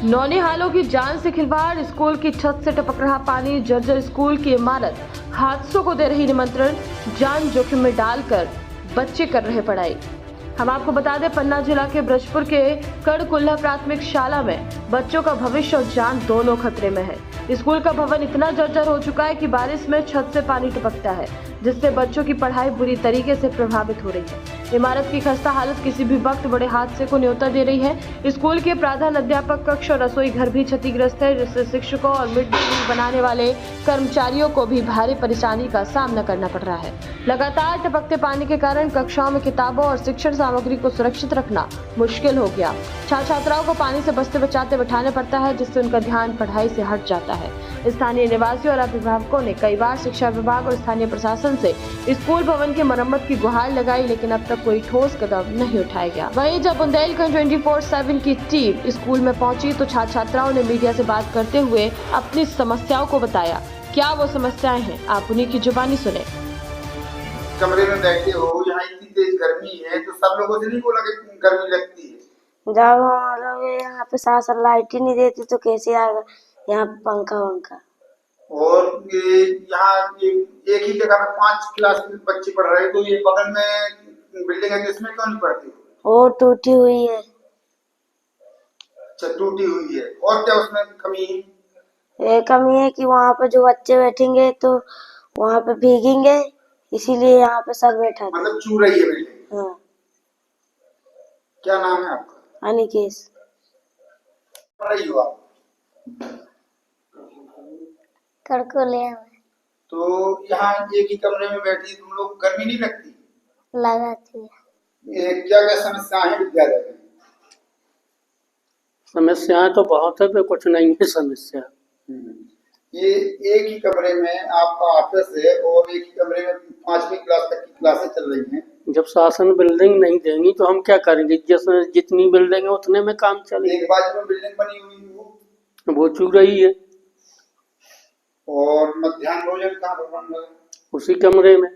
नौनिहालों की जान से खिलवाड़, स्कूल की छत से टपक रहा पानी, जर्जर स्कूल की इमारत, हादसों को दे रही निमंत्रण, जान जोखिम में डालकर बच्चे कर रहे पढ़ाई। हम आपको बता दें, पन्ना जिला के ब्रजपुर के कड़कुल्ला प्राथमिक शाला में बच्चों का भविष्य और जान दोनों खतरे में है। स्कूल का भवन इतना जर्जर हो चुका है कि बारिश में छत से पानी टपकता है, जिससे बच्चों की पढ़ाई बुरी तरीके से प्रभावित हो रही है। इमारत की खस्ता हालत किसी भी वक्त बड़े हादसे को न्योता दे रही है। स्कूल के प्रधान अध्यापक कक्ष और रसोई घर भी क्षतिग्रस्त है, जिससे शिक्षकों और मिड डे मील बनाने वाले कर्मचारियों को भी भारी परेशानी का सामना करना पड़ रहा है। लगातार टपकते पानी के कारण कक्षाओं में किताबों और शिक्षण सामग्री को सुरक्षित रखना मुश्किल हो गया। छात्र छात्राओं को पानी से बचते बचाते बैठाना पड़ता है, जिससे उनका ध्यान पढ़ाई से हट जाता है। स्थानीय निवासियों और अभिभावकों ने कई बार शिक्षा विभाग और स्थानीय प्रशासन से स्कूल भवन की मरम्मत की गुहार लगाई, लेकिन अब तक कोई ठोस कदम नहीं उठाया गया। वहीं जब बुंदेलखंड 24/7 की टीम स्कूल में पहुंची तो छात्र छात्राओं ने मीडिया से बात करते हुए अपनी समस्याओं को बताया। क्या वो समस्याएं हैं, आप उन्हीं की जुबानी सुने। कमरे में बैठे हो, यहाँ इतनी तेज गर्मी है, तो सब लोगों से नहीं बोला कि गर्मी लगती है? जब हम लोग यहाँ पे शासन लाइट ही नहीं देती तो कैसे आएगा यहाँ पंखा वंखा। और ये यहाँ एक ही जगह में 5 क्लास के बच्चे पढ़ रहे हैं, तो ये बगल में बिल्डिंग है, इसमें क्यों नहीं पढ़ती? वो टूटी हुई है। अच्छा, टूटी हुई है। और क्या उसमें कमी है? ये कमी है कि वहाँ पे जो बच्चे बैठेंगे तो वहाँ पे भीगेंगे, इसीलिए यहाँ पे सर बैठा था। मतलब चू रही है बिल्डिंग? हाँ। क्या नाम है आपका? अनिकेश। पढ़ रही हो आप? कड़कुल्ले में। तो यहाँ एक ही कमरे में बैठी तुम लोग, गर्मी नहीं लगती? लगाती है। क्या क्या समस्या है विद्यालय में? समस्याएं तो बहुत है, पे कुछ नहीं है समस्या। ये एक ही कमरे में आपका ऑफिस है और एक ही कमरे में 5वीं क्लास तक की क्लासें चल रही हैं। जब शासन बिल्डिंग नहीं देंगी तो हम क्या करेंगे? जितनी बिल्डिंग है उतने में काम चलेगा। एक बाजू में बिल्डिंग बनी हुई वो चू रही है। और मध्याह्न भोजन कहाँ पर बन रहा है? उसी कमरे में।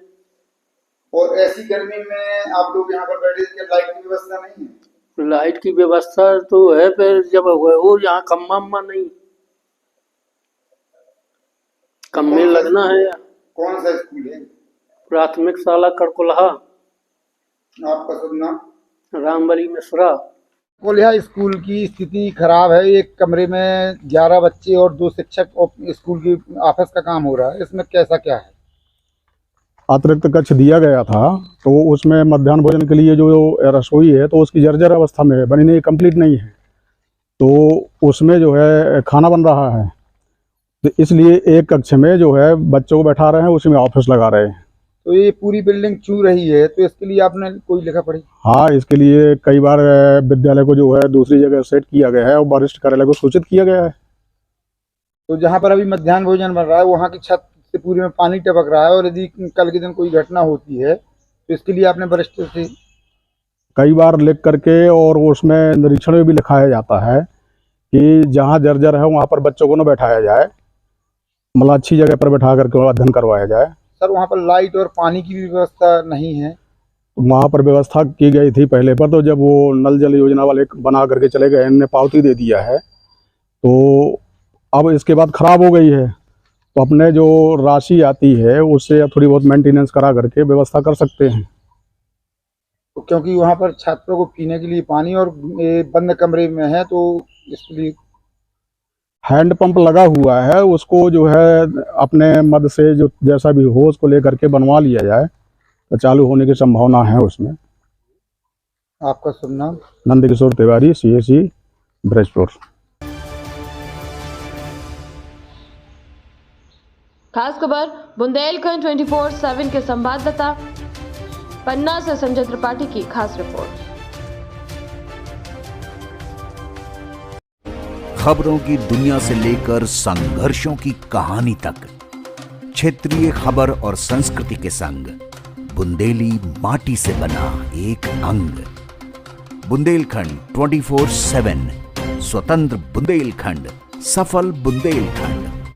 और ऐसी गर्मी में आप लोग यहाँ पर बैठे थे, लाइट की व्यवस्था नहीं है? लाइट की व्यवस्था तो है, फिर जब वो यहाँ कम्मा नहीं, कम में लगना है। कौन सा स्कूल है? प्राथमिक शाला कड़कुल्हा। आपका शुभ नाम? रामबली मिश्रा। कोल्हा स्कूल की स्थिति खराब है। एक कमरे में 11 बच्चे और 2 शिक्षक और स्कूल की ऑफिस का काम हो रहा है, इसमें कैसा क्या है? अतिरिक्त कक्ष दिया गया था, तो उसमें मध्याह्न भोजन के लिए जो रसोई है तो उसकी जर्जर अवस्था में है, बनी नहीं, कंप्लीट नहीं है। तो उसमें जो है खाना बन रहा है, तो इसलिए एक कक्ष में जो है बच्चों को बैठा रहे हैं, उसी में ऑफिस लगा रहे हैं। तो ये पूरी बिल्डिंग चू रही है, तो इसके लिए आपने कोई लिखा पढ़ी? हाँ, इसके लिए कई बार विद्यालय को जो है दूसरी जगह सेट किया गया है और वरिष्ठ कार्यालय को सूचित किया गया है। तो जहाँ पर अभी मध्याह्न भोजन बन रहा है वहाँ की छत से पूरे में पानी टपक रहा है, और यदि कल के दिन कोई घटना होती है तो इसके लिए आपने वरिष्ठ से कई बार लिख करके और उसमें निरीक्षण में भी लिखाया जाता है कि जहाँ जर्जर है वहाँ पर बच्चों को न बैठाया जाए, मतलब अच्छी जगह पर बैठा करके अध्ययन करवाया जाए। सर, वहाँ पर लाइट और पानी की भी व्यवस्था नहीं है? वहाँ पर व्यवस्था की गई थी पहले पर, तो जब वो नल जल योजना वाले बना करके चले गए, इनने पावती दे दिया है, तो अब इसके बाद ख़राब हो गई है। तो अपने जो राशि आती है उससे थोड़ी बहुत मेंटेनेंस करा करके व्यवस्था कर सकते हैं। तो क्योंकि वहाँ पर छात्रों को पीने के लिए पानी और बंद कमरे में है, तो इसके लिए हैंड पंप लगा हुआ है, उसको जो है अपने मद से जो जैसा भी हो उसको लेकर के बनवा लिया जाए तो चालू होने की संभावना है उसमें। आपका शुभ नाम? नंदकिशोर तिवारी, CSE ब्रजपुर। खास खबर बुंदेलखंड 24/7 के संवाददाता पन्ना से संजय त्रिपाठी की खास रिपोर्ट। खबरों की दुनिया से लेकर संघर्षों की कहानी तक, क्षेत्रीय खबर और संस्कृति के संग बुंदेली माटी से बना एक अंग। बुंदेलखंड 24/7, स्वतंत्र बुंदेलखंड, सफल बुंदेलखंड।